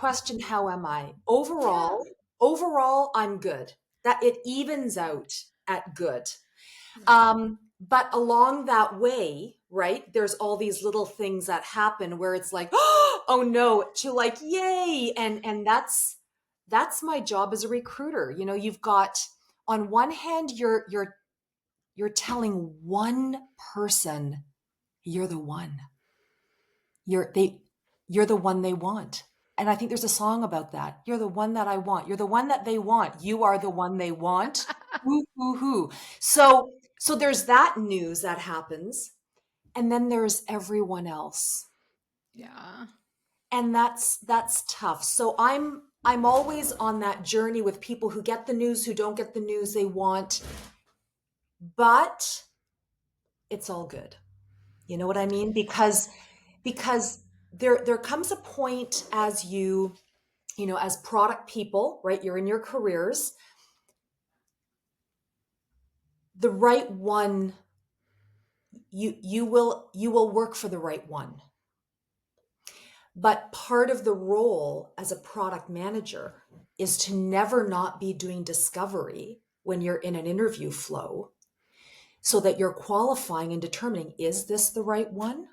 question, how am I? Yeah. Overall, I'm good. That it evens out at good. Right. But along that way, right, there's all these little things that happen where it's like, oh no, to like, yay. And that's my job as a recruiter. You know, you've got on one hand, you're telling one person you're the one. You're they you're the one they want. And I think there's a song about that. You're the one that I want. You're the one that they want. You are the one they want. Hoo hoo hoo. So there's that news that happens, and then there's everyone else. Yeah. And that's tough. So I'm always on that journey with people who get the news, who don't get the news they want, but it's all good. You know what I mean? Because there comes a point as you know, as product people, right? You're in your careers. The right one, you will work for the right one. But part of the role as a product manager is to never not be doing discovery when you're in an interview flow so that you're qualifying and determining, is this the right one?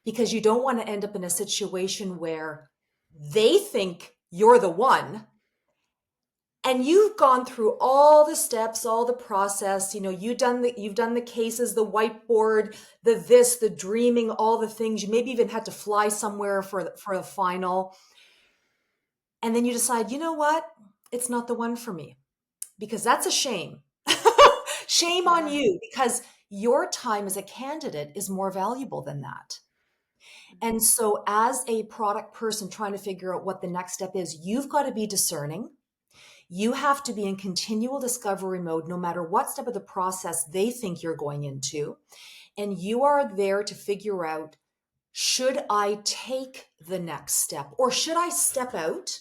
Because you don't want to end up in a situation where they think you're the one and you've gone through all the steps, all the process. You know, you've done the cases, the whiteboard, the this, the dreaming, all the things. You maybe even had to fly somewhere for a final, and then you decide, you know what, it's not the one for me, because that's a shame. Shame on Yeah. you, because your time as a candidate is more valuable than that. And so, as a product person trying to figure out what the next step is, you've got to be discerning. You have to be in continual discovery mode no matter what step of the process they think you're going into. And you are there to figure out, should I take the next step or should I step out?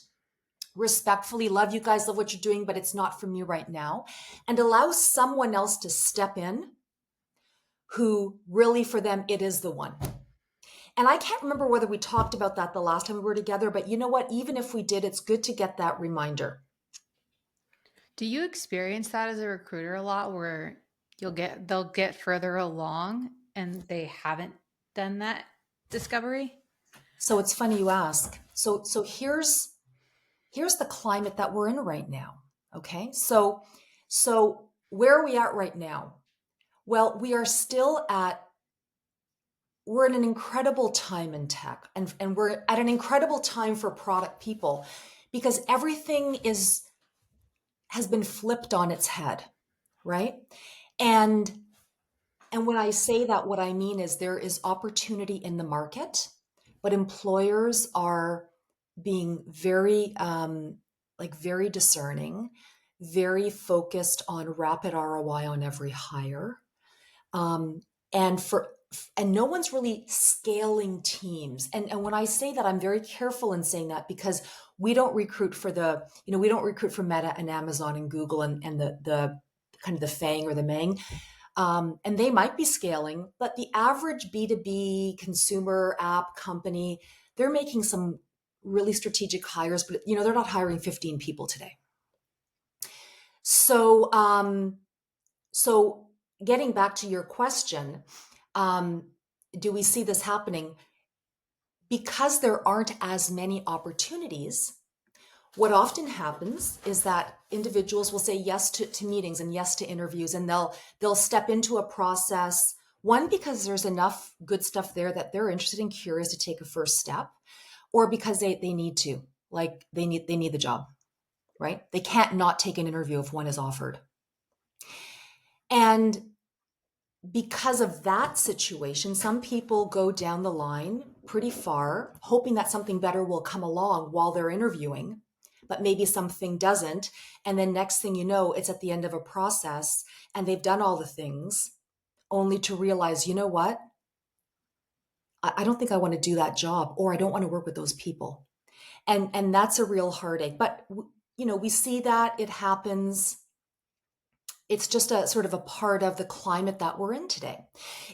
Respectfully, love you guys, love what you're doing, but it's not for me right now. And allow someone else to step in who really, for them, it is the one. And I can't remember whether we talked about that the last time we were together, but you know what? Even if we did, it's good to get that reminder. Do you experience that as a recruiter a lot where they'll get further along and they haven't done that discovery? So it's funny you ask. So here's the climate that we're in right now. Okay. So where are we at right now? Well, we're in an incredible time in tech, and we're at an incredible time for product people, because everything has been flipped on its head, right? And and when I say that, what I mean is there is opportunity in the market, but employers are being very very discerning, very focused on rapid ROI on every hire. Um, and for and no one's really scaling teams. And when I say that, I'm very careful in saying that, because we don't recruit for we don't recruit for Meta and Amazon and Google and the kind of the FANG or the Mang. And they might be scaling, but the average B2B consumer app company, they're making some really strategic hires, but they're not hiring 15 people today. So getting back to your question, um, do we see this happening? Because there aren't as many opportunities, what often happens is that individuals will say yes to meetings and yes to interviews, and they'll step into a process, one, because there's enough good stuff there that they're interested and curious to take a first step, or because they need to, like they need the job, right? They can't not take an interview if one is offered. And because of that situation, some people go down the line pretty far, hoping that something better will come along while they're interviewing, but maybe something doesn't. And then next thing you know, it's at the end of a process and they've done all the things, only to realize, you know what? I don't think I want to do that job, or I don't want to work with those people. And that's a real heartache. But we see that it happens It's just a sort of a part of the climate that we're in today.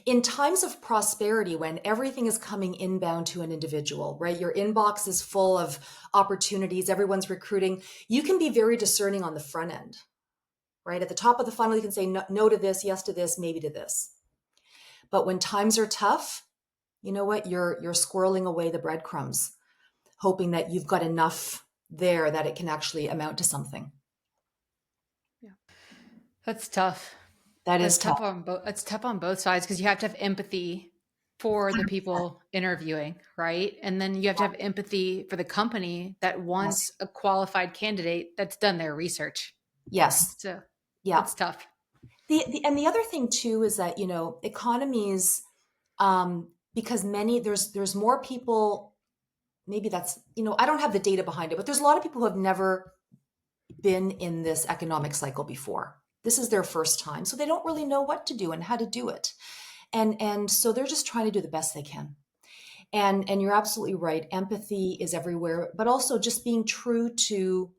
In times of prosperity, when everything is coming inbound to an individual, right? Your inbox is full of opportunities, everyone's recruiting. You can be very discerning on the front end, right? At the top of the funnel, you can say no to this, yes to this, maybe to this. But when times are tough, you know what? You're squirreling away the breadcrumbs, hoping that you've got enough there that it can actually amount to something. Yeah. That's tough. That That's is tough. tough on both. It's tough on both sides because you have to have empathy for the people interviewing, right? And then you have to have empathy for the company that Yes. wants a qualified candidate that's done their research. Yes. So Yeah. it's tough. And the other thing too is that, economies, because there's more people, maybe that's, I don't have the data behind it, but there's a lot of people who have never been in this economic cycle before. This is their first time. So they don't really know what to do and how to do it. And so they're just trying to do the best they can. And you're absolutely right. Empathy is everywhere, but also just being true to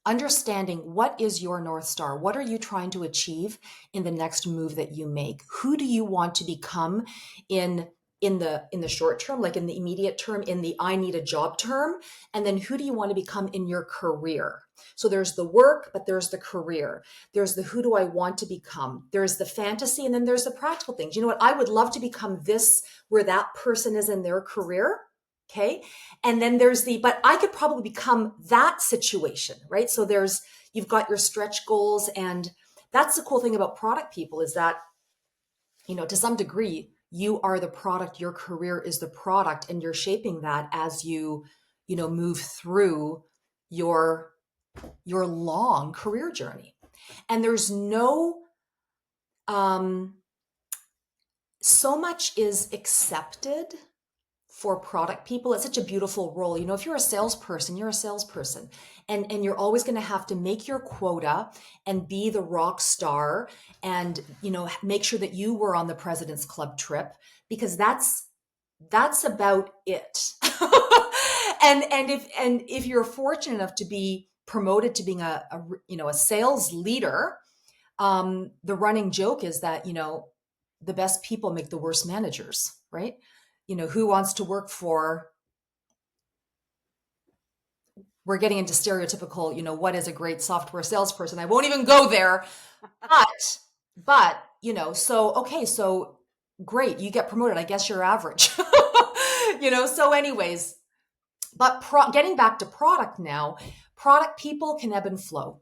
understanding what is your North Star. What are you trying to achieve in the next move that you make? Who do you want to become in the short term, like in the immediate term, in the I need a job term? And then who do you want to become in your career? So there's the work, but there's the career. There's the who do I want to become? There's the fantasy, and then there's the practical things. You know what? I would love to become this where that person is in their career. Okay. And then but I could probably become that situation, right? So you've got your stretch goals. And that's the cool thing about product people is that, to some degree, you are the product, your career is the product, and you're shaping that as move through your long career journey. And there's so much is accepted for product people. It's such a beautiful role. If you're a salesperson, you're a salesperson, and you're always going to have to make your quota and be the rock star, and make sure that you were on the President's Club trip, because that's about it. and if you're fortunate enough to be promoted to being a sales leader, the running joke is that the best people make the worst managers, right? Who wants to work for, we're getting into stereotypical, what is a great software salesperson? I won't even go there. But, so great, you get promoted. I guess you're average. So anyways, but getting back to product now, product people can ebb and flow.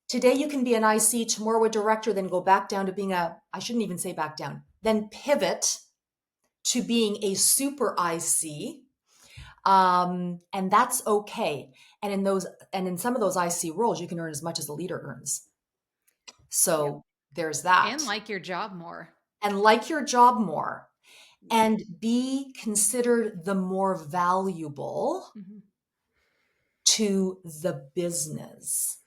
Today you can be an IC, tomorrow a director, then go back down to being I shouldn't even say back down, then pivot to being a super IC. And that's okay. And in some of those IC roles, you can earn as much as the leader earns. So there's that. And like your job more. And be considered the more valuable to the business.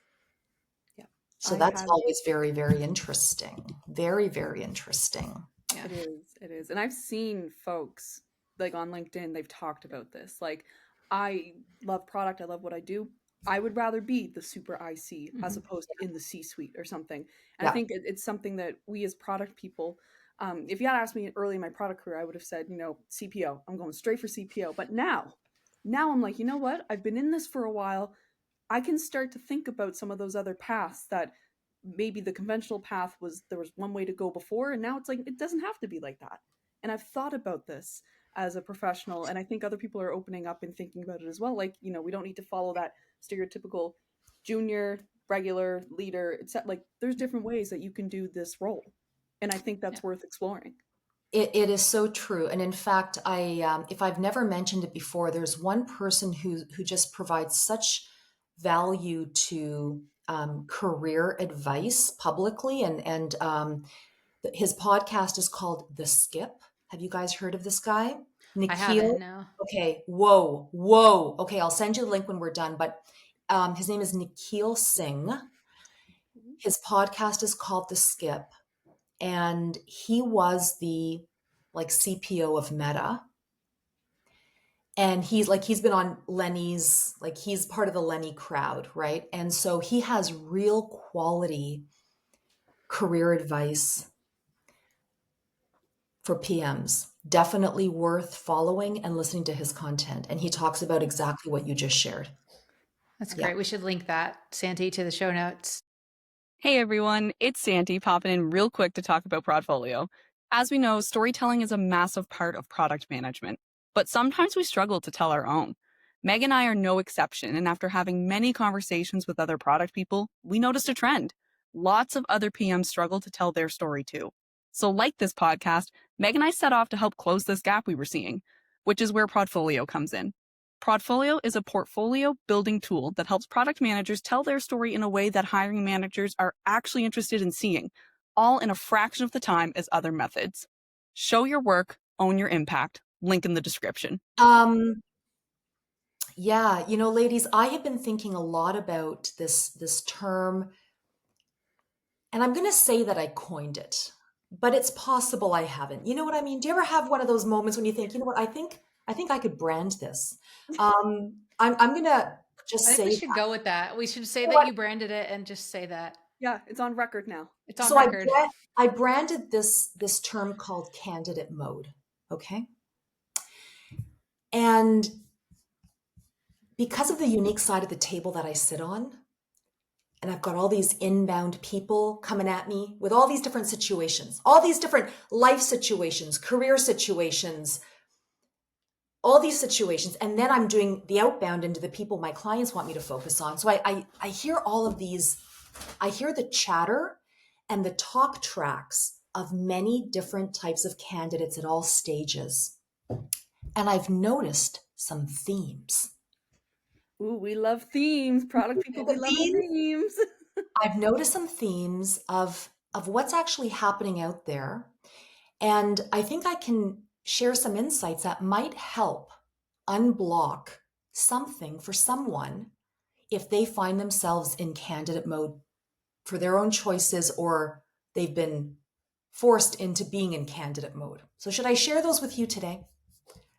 Yeah. So that's always very, very interesting. Very, very interesting. Yeah. It is. And I've seen folks like on LinkedIn, they've talked about this. Like, I love product. I love what I do. I would rather be the super IC as opposed to in the C-suite or something. And I think it's something that we as product people, if you had asked me early in my product career, I would have said, CPO. I'm going straight for CPO. But now I'm like, you know what? I've been in this for a while. I can start to think about some of those other paths that maybe the conventional path there was one way to go before, and now it's like it doesn't have to be like that. And I've thought about this as a professional, and I think other people are opening up and thinking about it as well. Like, we don't need to follow that stereotypical junior, regular, leader, etc. Like, there's different ways that you can do this role, and I think that's worth exploring. It is so true. And in fact, if I've never mentioned it before, there's one person who just provides such value to career advice publicly, and his podcast is called The Skip. Have you guys heard of this guy? I haven't, no. Okay. Whoa. Okay, I'll send you the link when we're done. But his name is Nikhil Singh. His podcast is called The Skip, and he was the CPO of Meta. And he's been on Lenny's, he's part of the Lenny crowd, right? And so he has real quality career advice for PMs. Definitely worth following and listening to his content. And he talks about exactly what you just shared. That's Yeah. great. We should link that, Santi, to the show notes. Hey everyone, it's Santi popping in real quick to talk about Prodfolio. As we know, storytelling is a massive part of product management, but sometimes we struggle to tell our own. Meg and I are no exception, and after having many conversations with other product people, we noticed a trend. Lots of other PMs struggle to tell their story too. So like this podcast, Meg and I set off to help close this gap we were seeing, which is where Prodfolio comes in. Prodfolio is a portfolio building tool that helps product managers tell their story in a way that hiring managers are actually interested in seeing, all in a fraction of the time as other methods. Show your work, own your impact. Link in the description. Yeah, ladies, I have been thinking a lot about this term, and I'm going to say that I coined it, but it's possible I haven't. You know what I mean? Do you ever have one of those moments when you think, you know what, I think I could brand this. I'm going to just I think say we should that. go with that. We should say You know that what? you branded it and just say that. Yeah, it's on record now. It's on So record. I branded this term called candidate mode. Okay. And because of the unique side of the table that I sit on, and I've got all these inbound people coming at me with all these different situations, all these different life situations, career situations, all these situations. And then I'm doing the outbound into the people my clients want me to focus on. So I hear all of these, I hear the chatter and the talk tracks of many different types of candidates at all stages. And I've noticed some themes. Ooh, we love themes. Product people, we love themes. I've noticed some themes of what's actually happening out there. And I think I can share some insights that might help unblock something for someone if they find themselves in candidate mode for their own choices, or they've been forced into being in candidate mode. So should I share those with you today?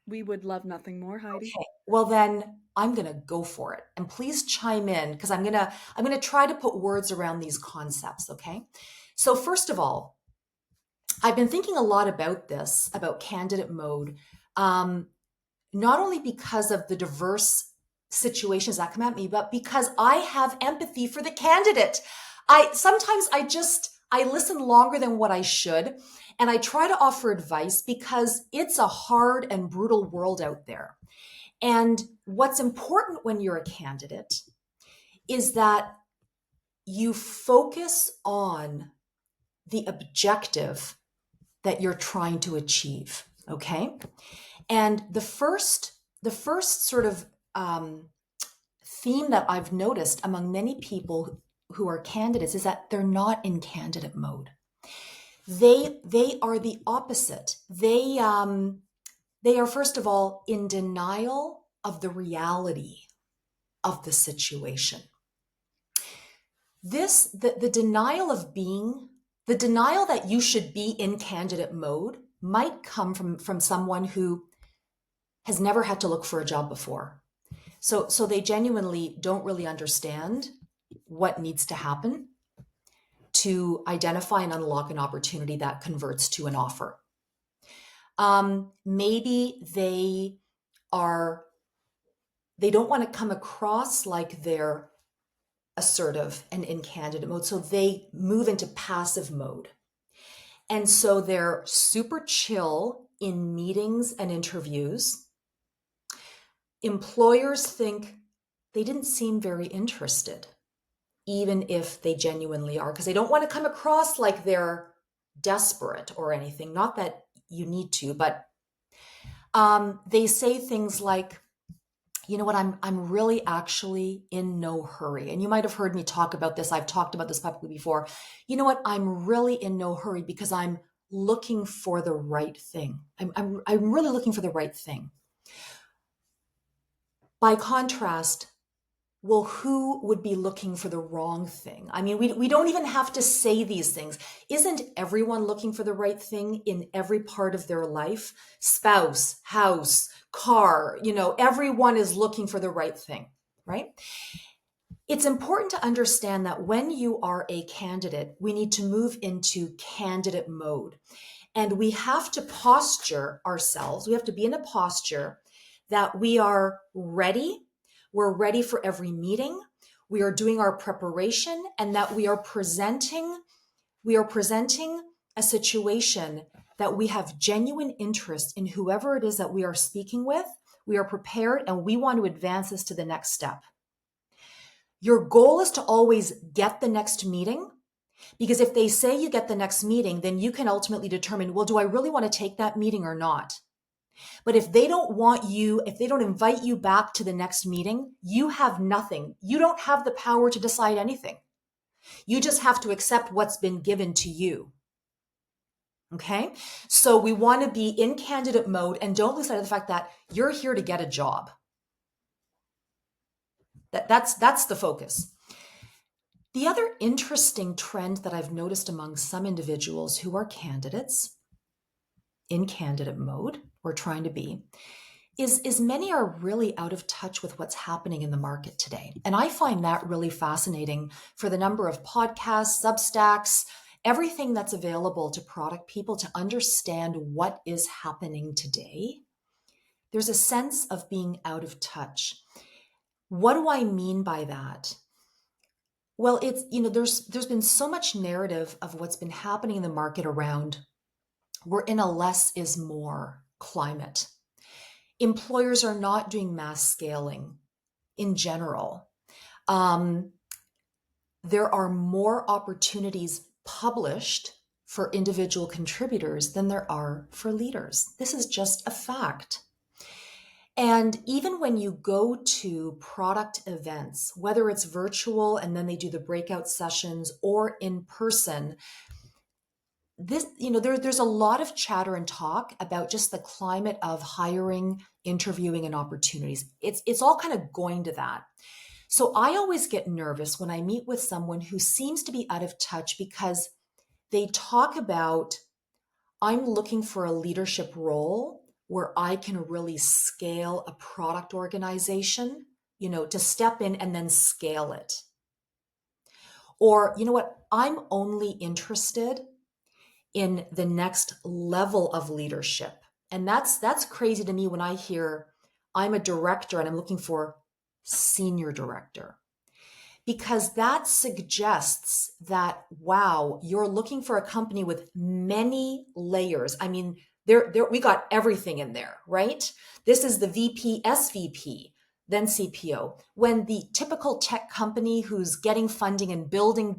We would love nothing more, Heidi. Okay. Well, then I'm going to go for it. And please chime in, because I'm going to try to put words around these concepts, okay? So first of all, I've been thinking a lot about this, about candidate mode, not only because of the diverse situations that come at me, but because I have empathy for the candidate. Sometimes I listen longer than what I should, and I try to offer advice because it's a hard and brutal world out there. And what's important when you're a candidate is that you focus on the objective that you're trying to achieve, okay? And the first sort of theme that I've noticed among many people who are candidates is that they're not in candidate mode. They are the opposite. They are, first of all, in denial of the reality of the situation. The denial that you should be in candidate mode might come from someone who has never had to look for a job before. So they genuinely don't really understand what needs to happen to identify and unlock an opportunity that converts to an offer. Maybe they don't want to come across like they're assertive and in candidate mode, so they move into passive mode. And so they're super chill in meetings and interviews. Employers think they didn't seem very interested, even if they genuinely are, because they don't want to come across like they're desperate or anything. Not that you need to, but they say things like, you know what, I'm really actually in no hurry. And you might have heard me talk about this. I've talked about this publicly before. You know what, I'm really in no hurry because I'm looking for the right thing. I'm really looking for the right thing. By contrast, well, who would be looking for the wrong thing? I mean, we don't even have to say these things. Isn't everyone looking for the right thing in every part of their life? Spouse, house, car, everyone is looking for the right thing, right? It's important to understand that when you are a candidate, we need to move into candidate mode. And we have to posture ourselves. We have to be in a posture that we are ready. We're ready for every meeting. We are doing our preparation, and that we are presenting a situation that we have genuine interest in whoever it is that we are speaking with. We are prepared and we want to advance this to the next step. Your goal is to always get the next meeting, because if they say you get the next meeting, then you can ultimately determine, well, do I really want to take that meeting or not? But if they don't want you, if they don't invite you back to the next meeting, you have nothing. You don't have the power to decide anything. You just have to accept what's been given to you. Okay? So we want to be in candidate mode, and don't lose sight of the fact that you're here to get a job. That's the focus. The other interesting trend that I've noticed among some individuals who are candidates in candidate mode, or trying to be, is many are really out of touch with what's happening in the market today. And I find that really fascinating for the number of podcasts, Substacks, everything that's available to product people to understand what is happening today. There's a sense of being out of touch. What do I mean by that? Well, it's, there's been so much narrative of what's been happening in the market around we're in a less is more climate. Employers are not doing mass scaling in general. There are more opportunities published for individual contributors than there are for leaders. This is just a fact. And even when you go to product events, whether it's virtual and then they do the breakout sessions or in person, there's a lot of chatter and talk about just the climate of hiring, interviewing, and opportunities. It's all kind of going to that. So I always get nervous when I meet with someone who seems to be out of touch because they talk about, I'm looking for a leadership role where I can really scale a product organization, to step in and then scale it. Or, you know what, I'm only interested in the next level of leadership. And that's crazy to me when I hear I'm a director and I'm looking for senior director, because that suggests that, wow, you're looking for a company with many layers. I mean, we got everything in there, right? This is the VP, SVP, then CPO. When the typical tech company who's getting funding and building,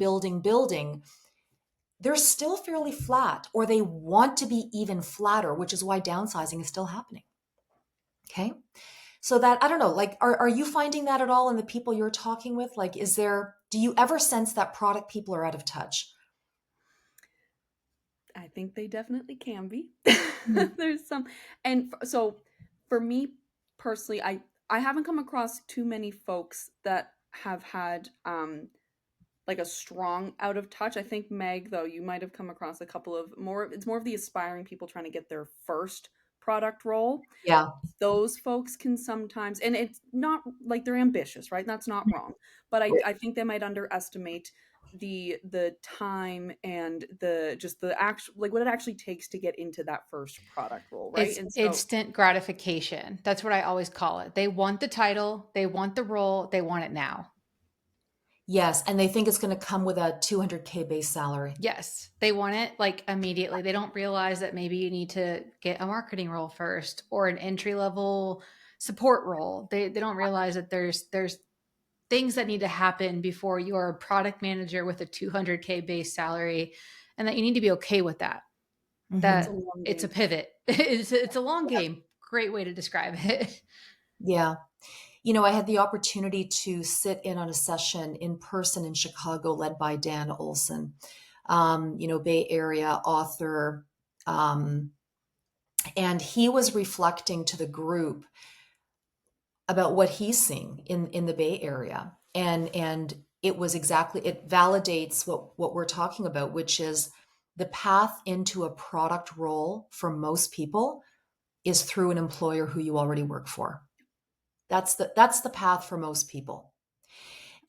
they're still fairly flat, or they want to be even flatter, which is why downsizing is still happening. Okay. So that, I don't know, like, are you finding that at all in the people you're talking with? Like, do you ever sense that product people are out of touch? I think they definitely can be. There's some, and so for me personally, I haven't come across too many folks that have had like a strong out of touch. I think Meg, though, you might have come across a couple of it's more of the aspiring people trying to get their first product role. Yeah. Those folks can sometimes, and it's not like they're ambitious, right? That's not wrong. But I think they might underestimate the time and the actual, like, what it actually takes to get into that first product role, right? It's And so instant gratification. That's what I always call it. They want the title, they want the role, they want it now. Yes. And they think it's going to come with a $200K base salary. Yes. They want it like immediately. They don't realize that maybe you need to get a marketing role first or an entry level support role. They don't realize that there's things that need to happen before you are a product manager with a $200K base salary, and that you need to be okay with that. Mm-hmm. That it's a pivot. It's a long game. Great way to describe it. Yeah. I had the opportunity to sit in on a session in person in Chicago led by Dan Olson, Bay Area author. And he was reflecting to the group about what he's seeing in the Bay Area. And it validates what we're talking about, which is the path into a product role for most people is through an employer who you already work for. That's the path for most people.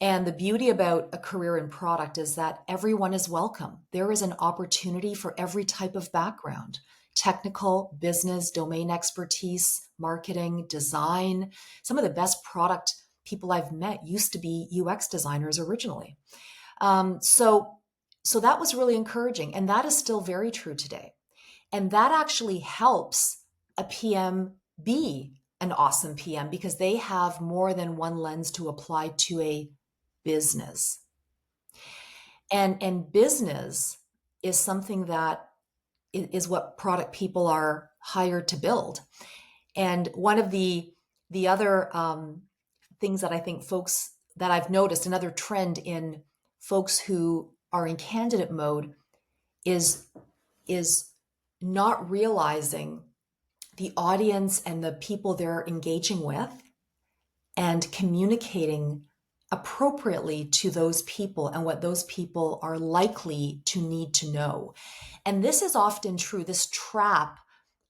And the beauty about a career in product is that everyone is welcome. There is an opportunity for every type of background: technical, business, domain expertise, marketing, design. Some of the best product people I've met used to be UX designers originally. So that was really encouraging. And that is still very true today. And that actually helps a PM be an awesome PM because they have more than one lens to apply to a business. And business is something that is what product people are hired to build. And one of the other things that I think folks that I've noticed, another trend in folks who are in candidate mode is not realizing the audience and the people they're engaging with and communicating appropriately to those people and what those people are likely to need to know. And this is often true. This trap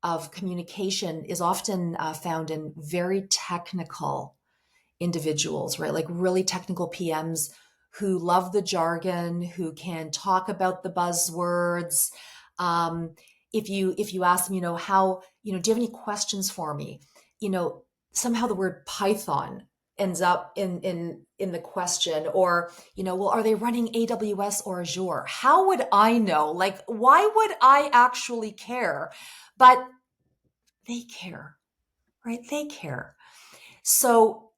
of communication is often found in very technical individuals, right? Like really technical PMs who love the jargon, who can talk about the buzzwords. If you ask them, how, do you have any questions for me? Somehow the word Python ends up in the question, or, well, are they running AWS or Azure? How would I know? Like, why would I actually care? But they care, right? They care. So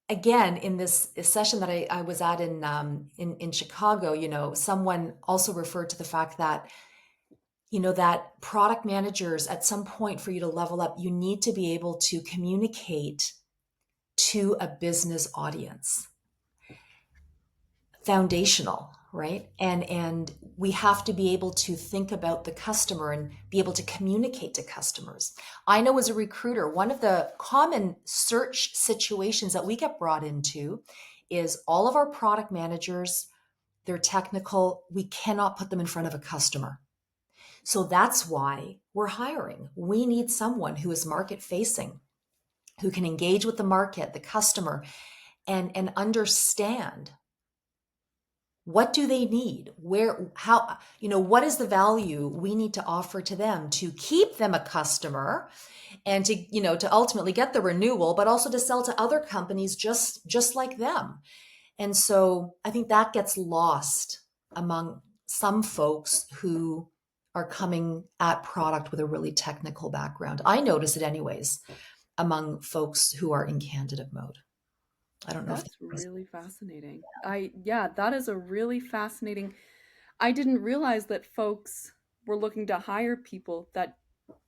again, in this session that I was at in Chicago, someone also referred to the fact that, that product managers at some point, for you to level up, you need to be able to communicate to a business audience. Foundational, right? And we have to be able to think about the customer and be able to communicate to customers. I know as a recruiter, one of the common search situations that we get brought into is all of our product managers, they're technical, we cannot put them in front of a customer. So that's why we're hiring. We need someone who is market facing, who can engage with the market, the customer, and understand what do they need, what is the value we need to offer to them to keep them a customer and to ultimately get the renewal, but also to sell to other companies just like them. And so I think that gets lost among some folks who are coming at product with a really technical background. I notice it anyways among folks who are in candidate mode. I don't know That's really fascinating. That is a really fascinating. I didn't realize that folks were looking to hire people that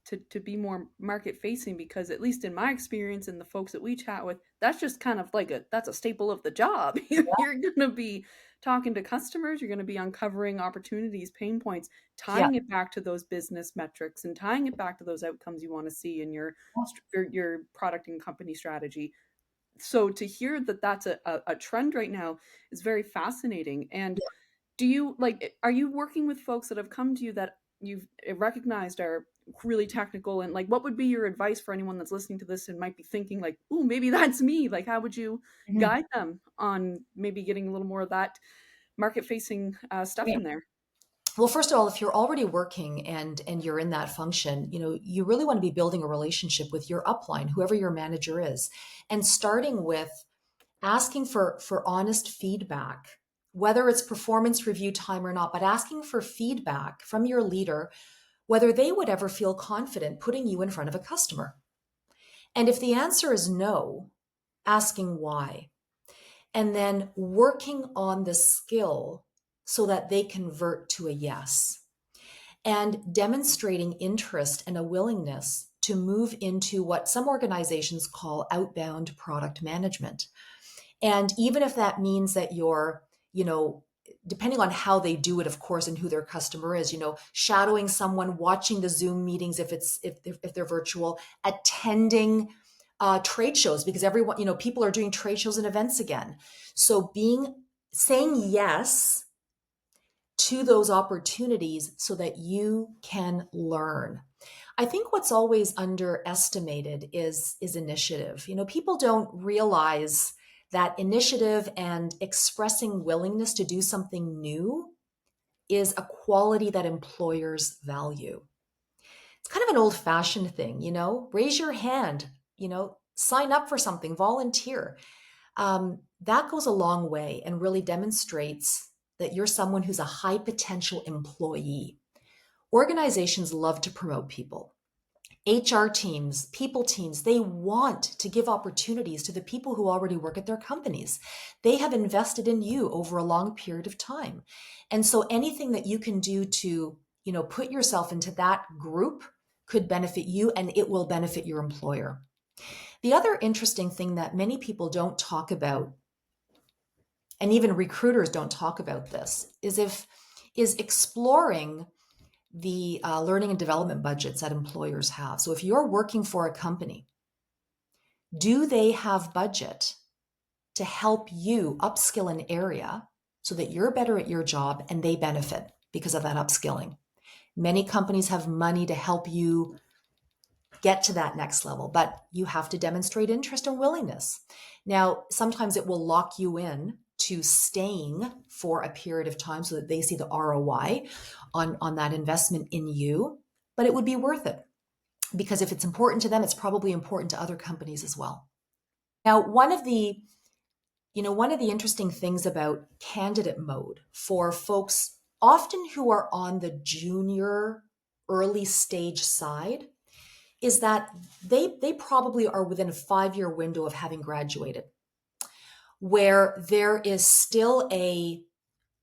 to be more market facing, because at least in my experience and the folks that we chat with, that's just kind of like that's a staple of the job. You're going to be talking to customers, you're going to be uncovering opportunities, pain points, tying it back to those business metrics and tying it back to those outcomes you want to see in your product and company strategy. So to hear that that's a trend right now is very fascinating. And do you are you working with folks that have come to you that you've recognized are really technical, and what would be your advice for anyone that's listening to this and might be thinking ooh, maybe that's me? How would you guide them on maybe getting a little more of that market facing stuff in there? Well, first of all, if you're already working and you're in that function, you really want to be building a relationship with your upline, whoever your manager is, and starting with asking for honest feedback, whether it's performance review time or not, but asking for feedback from your leader, whether they would ever feel confident putting you in front of a customer. And if the answer is no, asking why. And then working on the skill so that they convert to a yes. And demonstrating interest and a willingness to move into what some organizations call outbound product management. And even if that means that you're, depending on how they do it, of course, and who their customer is, shadowing someone, watching the Zoom meetings if they're virtual, attending trade shows, because everyone, people are doing trade shows and events again. So saying yes to those opportunities so that you can learn. I think what's always underestimated is initiative. People don't realize that initiative and expressing willingness to do something new is a quality that employers value. It's kind of an old-fashioned thing, raise your hand, sign up for something, volunteer. That goes a long way and really demonstrates that you're someone who's a high potential employee. Organizations love to promote people. HR teams, people teams, they want to give opportunities to the people who already work at their companies. They have invested in you over a long period of time. And so anything that you can do to, put yourself into that group could benefit you, and it will benefit your employer. The other interesting thing that many people don't talk about, and even recruiters don't talk about this, is exploring the learning and development budgets that employers have. So if you're working for a company, do they have budget to help you upskill an area so that you're better at your job and they benefit because of that upskilling? Many companies have money to help you get to that next level, but you have to demonstrate interest and willingness. Now, sometimes it will lock you in to staying for a period of time so that they see the ROI on that investment in you, but it would be worth it, because if it's important to them, it's probably important to other companies as well. Now, one of the interesting things about candidate mode for folks often who are on the junior early stage side is that they probably are within a 5-year window of having graduated, where there is still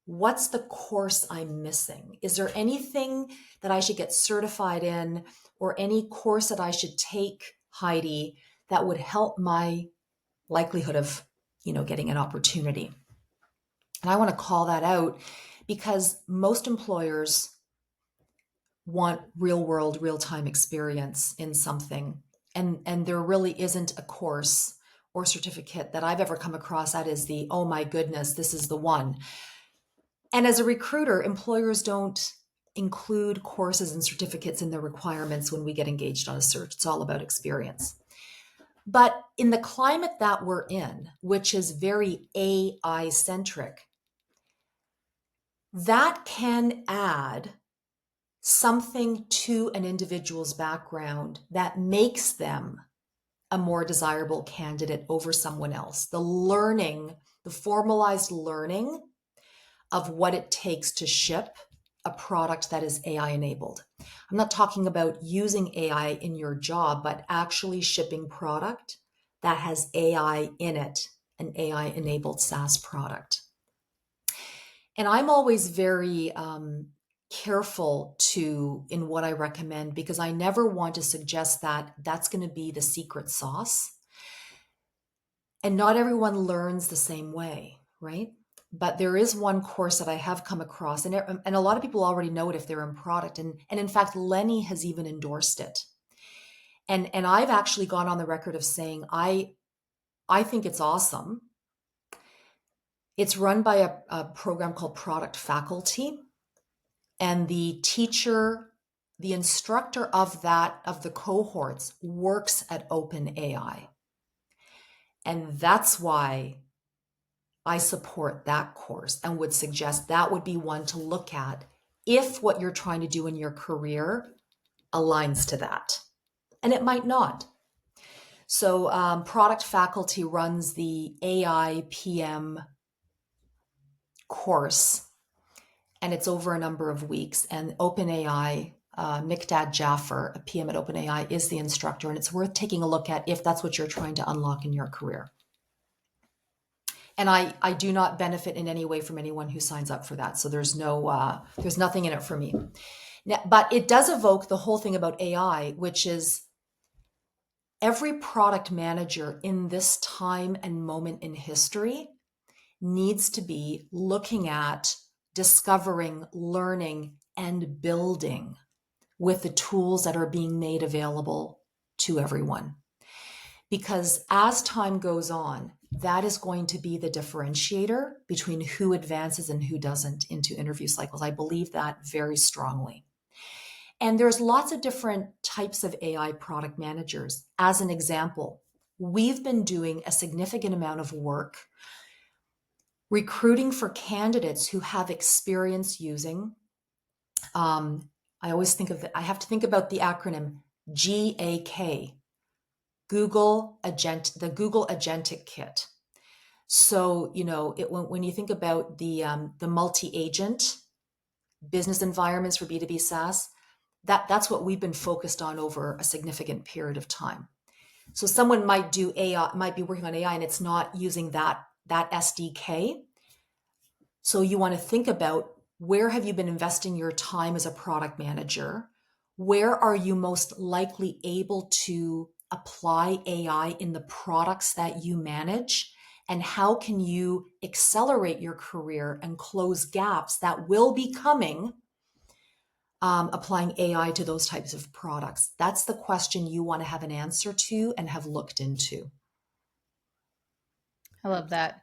what's the course I'm missing? Is there anything that I should get certified in, or any course that I should take, Heidi, that would help my likelihood of, getting an opportunity? And I want to call that out because most employers want real world, real time experience in something. And there really isn't a course or certificate that I've ever come across that is the, oh my goodness, this is the one. And as a recruiter, employers don't include courses and certificates in their requirements when we get engaged on a search. It's all about experience. But in the climate that we're in, which is very AI centric, that can add something to an individual's background that makes them a more desirable candidate over someone else. The formalized learning of what it takes to ship a product that is AI enabled. I'm not talking about using AI in your job, but actually shipping product that has AI in it, an AI enabled SaaS product. And I'm always very careful in what I recommend, because I never want to suggest that that's going to be the secret sauce. And not everyone learns the same way, right? But there is one course that I have come across, and a lot of people already know it if they're in product. And in fact, Lenny has even endorsed it. And I've actually gone on the record of saying, I think it's awesome. It's run by a program called Product Faculty. And the instructor of the cohorts works at OpenAI. And that's why I support that course and would suggest that would be one to look at if what you're trying to do in your career aligns to that. And it might not. So Product Faculty runs the AI PM course, and it's over a number of weeks. And OpenAI, Mikdad Jaffer, a PM at OpenAI, is the instructor, and it's worth taking a look at if that's what you're trying to unlock in your career. And I do not benefit in any way from anyone who signs up for that. So there's nothing in it for me. Now, but it does evoke the whole thing about AI, which is every product manager in this time and moment in history needs to be looking at discovering, learning, and building with the tools that are being made available to everyone. Because as time goes on, that is going to be the differentiator between who advances and who doesn't into interview cycles. I believe that very strongly. And there's lots of different types of AI product managers. As an example, we've been doing a significant amount of work recruiting for candidates who have experience using, I always think of it, I have to think about the acronym GAK, the Google Agentic Kit. So, when you think about the multi-agent business environments for B2B SaaS, that's what we've been focused on over a significant period of time. So someone might do AI, might be working on AI and it's not using that SDK. So you want to think about, where have you been investing your time as a product manager? Where are you most likely able to apply AI in the products that you manage? And how can you accelerate your career and close gaps that will be coming, applying AI to those types of products? That's the question you want to have an answer to and have looked into. I love that.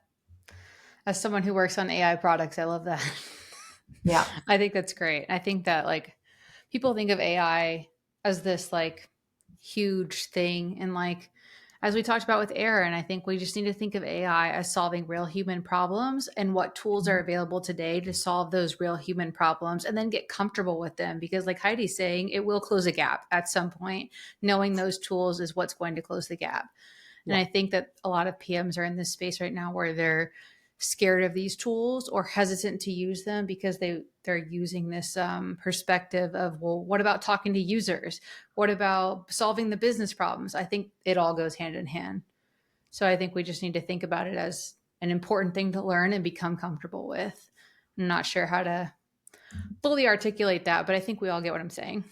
As someone who works on AI products, I love that. Yeah. I think that's great. I think that like people think of AI as this like huge thing. And like, as we talked about with Aaron, I think we just need to think of AI as solving real human problems and what tools are available today to solve those real human problems, and then get comfortable with them. Because like Heidi's saying, it will close a gap at some point. Knowing those tools is what's going to close the gap. And I think that a lot of PMs are in this space right now where they're scared of these tools or hesitant to use them because they're using this perspective of, well, what about talking to users? What about solving the business problems? I think it all goes hand in hand. So I think we just need to think about it as an important thing to learn and become comfortable with. I'm not sure how to fully articulate that, but I think we all get what I'm saying.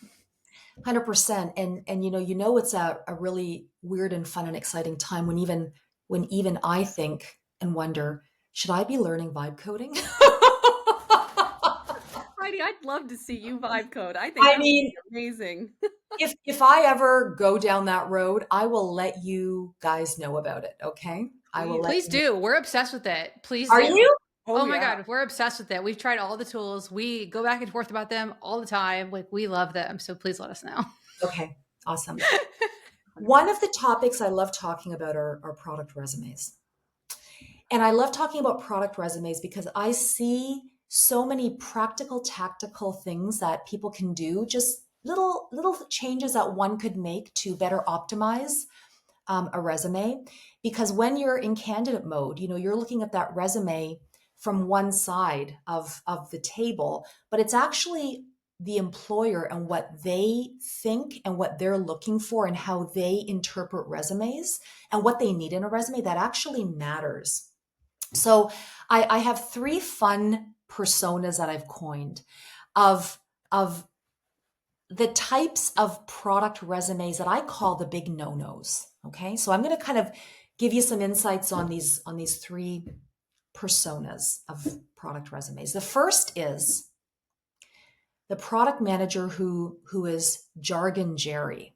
100%. And it's a really weird and fun and exciting time when even I think and wonder, should I be learning vibe coding? Heidi, I'd love to see you vibe code. I think that would be amazing. if I ever go down that road, I will let you guys know about it. Okay. I will. Please do. We're obsessed with it. Please Are do. you? Oh my God, we're obsessed with it. We've tried all the tools. We go back and forth about them all the time. Like, we love them. So please let us know. Okay. Awesome. One of the topics I love talking about are product resumes. And I love talking about product resumes because I see so many practical, tactical things that people can do, just little changes that one could make to better optimize a resume. Because when you're in candidate mode, you're looking at that resume from one side of the table, but it's actually the employer and what they think and what they're looking for and how they interpret resumes and what they need in a resume that actually matters. So I have 3 fun personas that I've coined of the types of product resumes that I call the big no-nos. Okay. So I'm going to kind of give you some insights on these 3 personas of product resumes. The first is the product manager who is Jargon Jerry.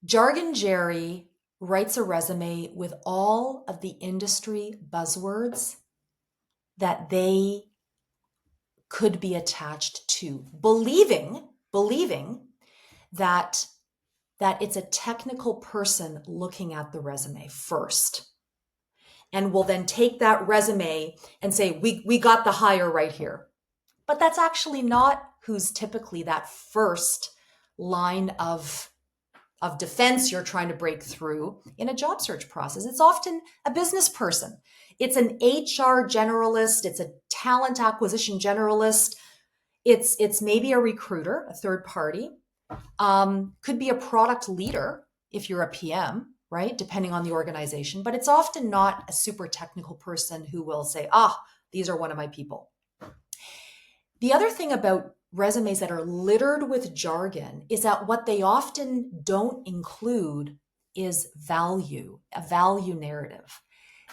Jargon Jerry writes a resume with all of the industry buzzwords that they could be attached to, believing that it's a technical person looking at the resume first, and will then take that resume and say, we got the hire right here. But that's actually not who's typically that first line of defense you're trying to break through in a job search process. It's often a business person. It's an HR generalist. It's a talent acquisition generalist. It's maybe a recruiter, a third party. Could be a product leader if you're a PM, right? Depending on the organization. But it's often not a super technical person who will say, these are one of my people. The other thing about resumes that are littered with jargon is that what they often don't include is value, a value narrative.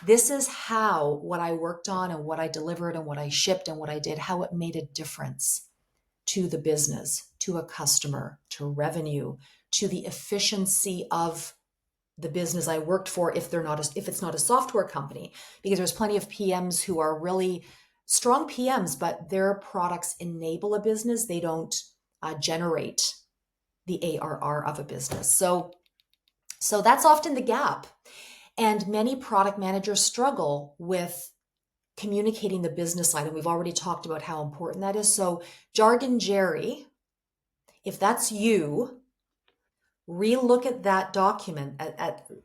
This is how what I worked on and what I delivered and what I shipped and what I did, how it made a difference to the business, to a customer, to revenue, to the efficiency of the business I worked for if it's not a software company. Because there's plenty of PMs who are really strong PMs, but their products enable a business. They don't generate the ARR of a business. So So that's often the gap. And many product managers struggle with communicating the business side. And we've already talked about how important that is. So Jargon Jerry, if that's you, relook at that document,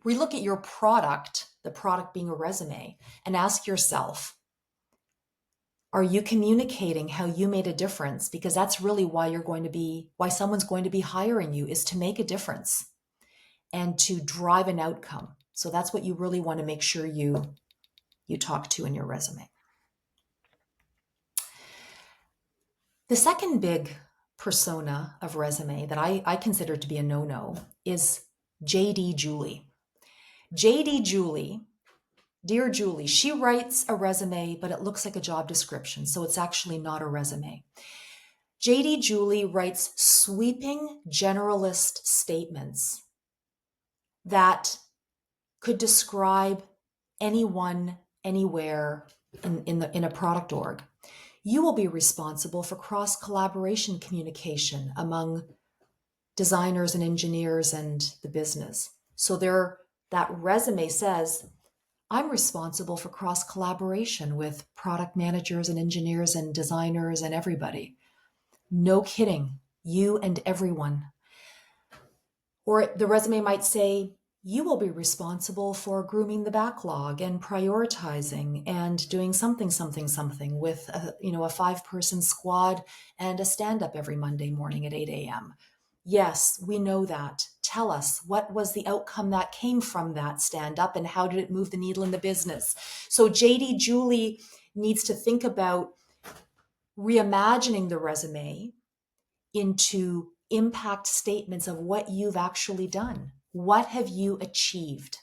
relook at your product, the product being a resume, and ask yourself, are you communicating how you made a difference? Because that's really why someone's going to be hiring you, is to make a difference and to drive an outcome. So that's what you really want to make sure you talk to in your resume. The second big persona of resume that I consider to be a no-no is JD Julie. JD Julie, dear Julie, she writes a resume, but it looks like a job description, so it's actually not a resume. JD Julie writes sweeping generalist statements that could describe anyone, anywhere in a product org. You will be responsible for cross-collaboration communication among designers and engineers and the business. So that resume says, I'm responsible for cross-collaboration with product managers and engineers and designers and everybody. No kidding, you and everyone. Or the resume might say, you will be responsible for grooming the backlog and prioritizing and doing something with a 5-person squad and a stand-up every Monday morning at 8 a.m. Yes, we know that. Tell us, what was the outcome that came from that stand-up and how did it move the needle in the business? So JD Julie needs to think about reimagining the resume into impact statements of what you've actually done. What have you achieved?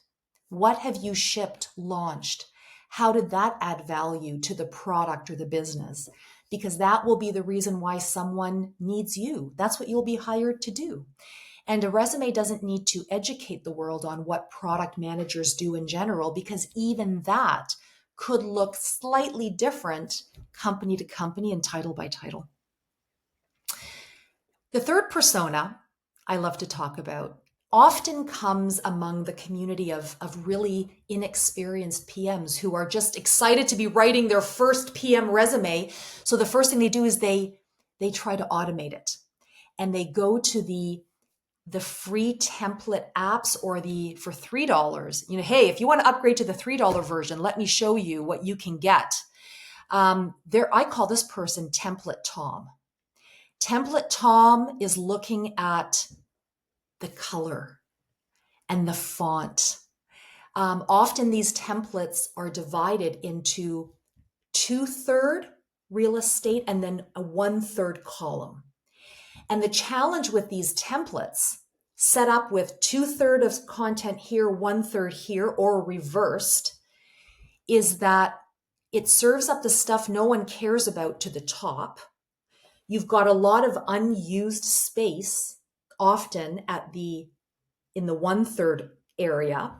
What have you shipped, launched? How did that add value to the product or the business? Because that will be the reason why someone needs you. That's what you'll be hired to do. And a resume doesn't need to educate the world on what product managers do in general, because even that could look slightly different company to company and title by title. The third persona I love to talk about often comes among the community of really inexperienced PMs who are just excited to be writing their first PM resume. So the first thing they do is they try to automate it. And they go to the free template apps or for $3, hey, if you want to upgrade to the $3 version, let me show you what you can get. I call this person Template Tom. Template Tom is looking at the color and the font. Often these templates are divided into 2/3 real estate and then a 1/3 column. And the challenge with these templates set up with 2/3 of content here, 1/3 here, or reversed, is that it serves up the stuff no one cares about to the top. You've got a lot of unused space, often in the 1/3 area.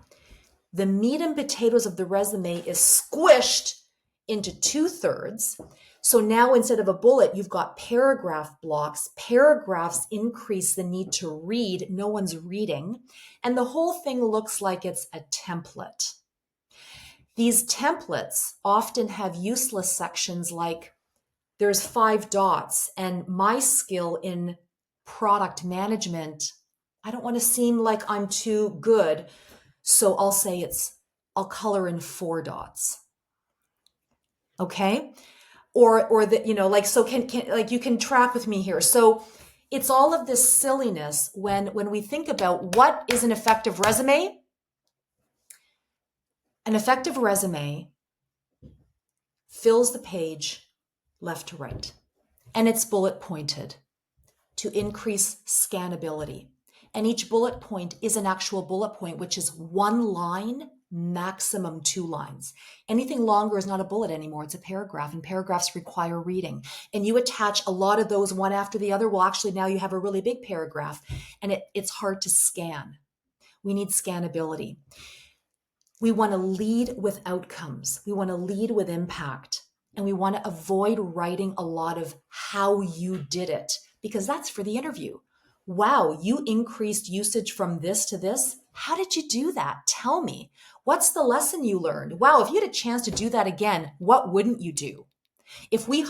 The meat and potatoes of the resume is squished into 2/3. So now instead of a bullet, you've got paragraph blocks. Paragraphs increase the need to read. No one's reading. And the whole thing looks like it's a template. These templates often have useless sections like there's 5 dots, and my skill in product management, I don't want to seem like I'm too good. So I'll say I'll color in 4 dots. Okay? Or that, so you can track with me here. So it's all of this silliness when we think about what is an effective resume. An effective resume fills the page left to right, and it's bullet pointed to increase scannability. And each bullet point is an actual bullet point, which is 1 line, maximum 2 lines. Anything longer is not a bullet anymore. It's a paragraph, and paragraphs require reading. And you attach a lot of those one after the other. Well, actually, now you have a really big paragraph, and it's hard to scan. We need scannability. We want to lead with outcomes. We want to lead with impact. And we want to avoid writing a lot of how you did it, because that's for the interview. Wow, you increased usage from this to this. How did you do that? Tell me. What's the lesson you learned? Wow, if you had a chance to do that again, what wouldn't you do?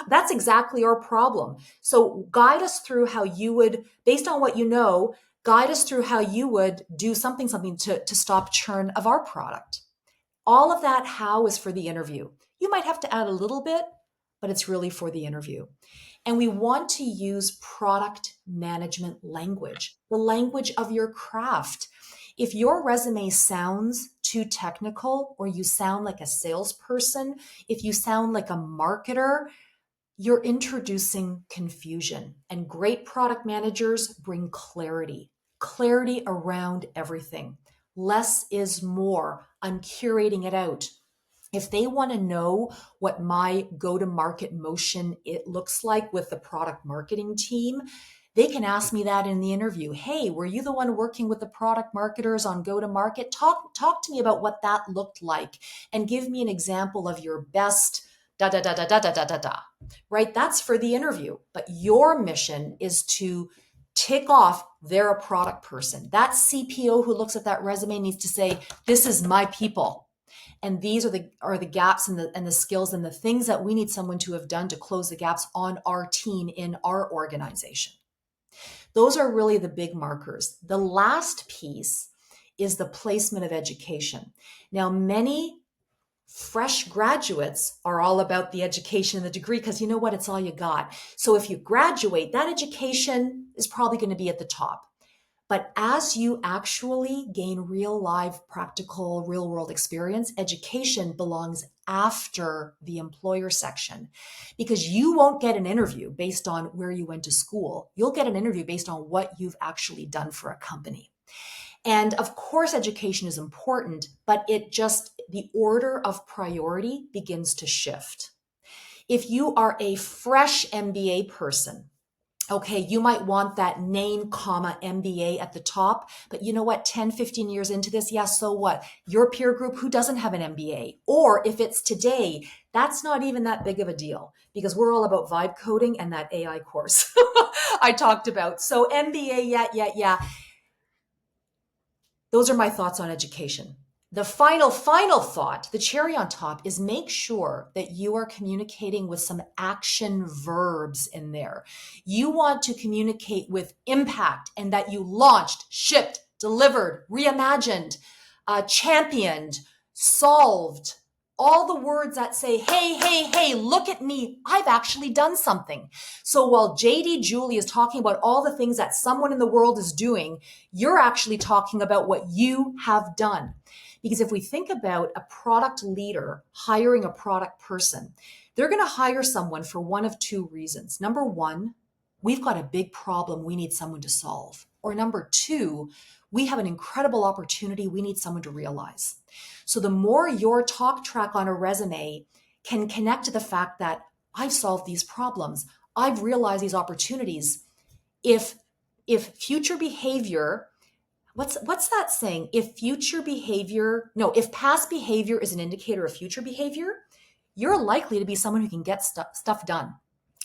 That's exactly our problem. So guide us through how you would, based on what you know, guide us through how you would do something to stop churn of our product. All of that how is for the interview. You might have to add a little bit, but it's really for the interview. And we want to use product management language, the language of your craft. If your resume sounds too technical, or you sound like a salesperson, if you sound like a marketer, you're introducing confusion. And great product managers bring clarity around everything. Less is more. I'm curating it out. If they want to know what my go-to-market motion it looks like with the product marketing team, they can ask me that in the interview. Hey, were you the one working with the product marketers on go-to-market? Talk to me about what that looked like and give me an example of your best da da da da da da da da da. Right? That's for the interview. But your mission is to tick off they're a product person. That CPO who looks at that resume needs to say, this is my people. And these are the gaps and the skills and the things that we need someone to have done to close the gaps on our team in our organization. Those are really the big markers. The last piece is the placement of education. Now, many fresh graduates are all about the education and the degree because you know what? It's all you got. So if you graduate, that education is probably going to be at the top. But as you actually gain real live, practical, real world experience, education belongs after the employer section because you won't get an interview based on where you went to school. You'll get an interview based on what you've actually done for a company. And of course, education is important, but the order of priority begins to shift. If you are a fresh MBA person, okay, you might want that name, MBA at the top, but you know what, 10, 15 years into this, yeah, so what? Your peer group, who doesn't have an MBA? Or if it's today, that's not even that big of a deal because we're all about vibe coding and that AI course I talked about. So MBA, yeah. Those are my thoughts on education. The final thought, the cherry on top, is make sure that you are communicating with some action verbs in there. You want to communicate with impact and that you launched, shipped, delivered, reimagined, championed, solved, all the words that say, hey, look at me. I've actually done something. So while JD Julie is talking about all the things that someone in the world is doing, you're actually talking about what you have done. Because if we think about a product leader hiring a product person, they're going to hire someone for one of two reasons. Number one, we've got a big problem we need someone to solve. Or number two, we have an incredible opportunity we need someone to realize. So the more your talk track on a resume can connect to the fact that I've solved these problems, I've realized these opportunities. If future behavior, what's that saying? If past behavior is an indicator of future behavior, you're likely to be someone who can get stuff done.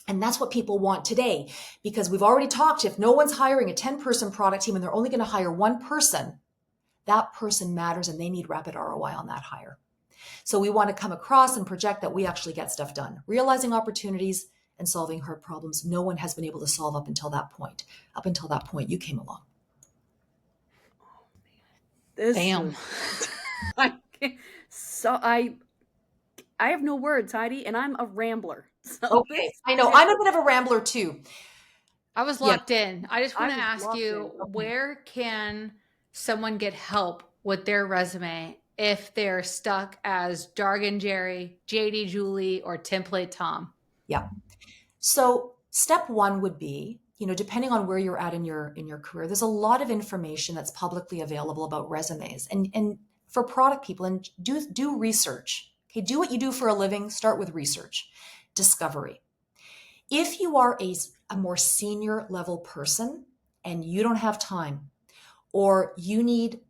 And that's what people want today, because we've already talked, if no one's hiring a 10-person product team and they're only going to hire one person, that person matters and they need rapid ROI on that hire. So we want to come across and project that we actually get stuff done, realizing opportunities and solving hard problems no one has been able to solve up until that point. Up until that point, you came along. Bam. I have no words, Heidi, and I'm a rambler. So okay, I know. I'm a bit of a rambler too. I was locked in. I just want to ask you, in. where can someone get help with their resume if they're stuck as Jargon Jerry, JD Julie, or Template Tom? Yeah. So step one would be, depending on where you're at in your career, there's a lot of information that's publicly available about resumes and for product people, and do research. Okay, do what you do for a living. Start with research, discovery. If you are a more senior level person and you don't have time, or you need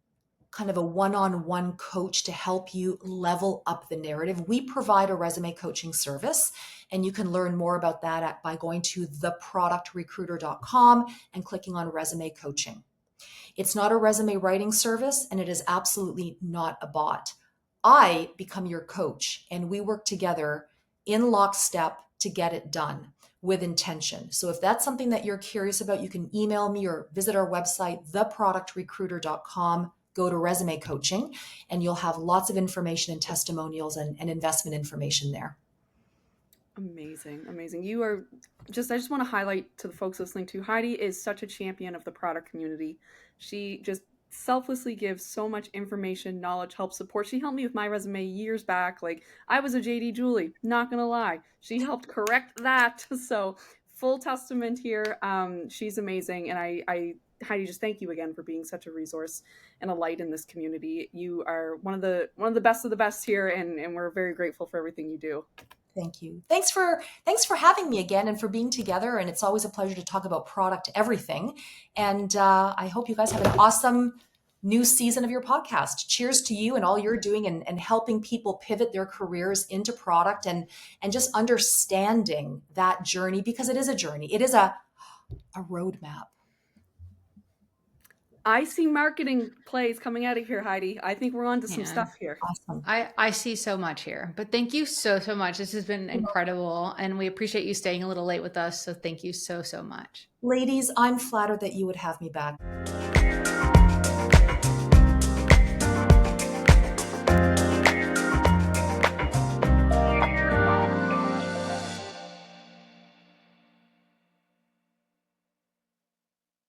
kind of a one-on-one coach to help you level up the narrative, we provide a resume coaching service, and you can learn more about that by going to theproductrecruiter.com and clicking on resume coaching. It's not a resume writing service, and it is absolutely not a bot. I become your coach, and we work together in lockstep to get it done with intention. So if that's something that you're curious about, you can email me or visit our website, theproductrecruiter.com. Go to resume coaching, and you'll have lots of information and testimonials and investment information there. Amazing. Amazing. You are just, I just want to highlight to the folks listening to, Heidi is such a champion of the product community. She just selflessly gives so much information, knowledge, help, support. She helped me with my resume years back. Like, I was a JD Julie, not gonna lie. She helped correct that. So full testament here. She's amazing. And I Heidi, just thank you again for being such a resource and a light in this community. You are one of the best of the best here, and we're very grateful for everything you do. Thank you. Thanks for having me again and for being together. And it's always a pleasure to talk about product everything. And I hope you guys have an awesome new season of your podcast. Cheers to you and all you're doing and helping people pivot their careers into product and just understanding that journey, because it is a journey. It is a roadmap. I see marketing plays coming out of here, Heidi. I think we're on to some stuff here. Awesome. I see so much here, but thank you so much. This has been incredible, and we appreciate you staying a little late with us. So thank you so much. Ladies, I'm flattered that you would have me back.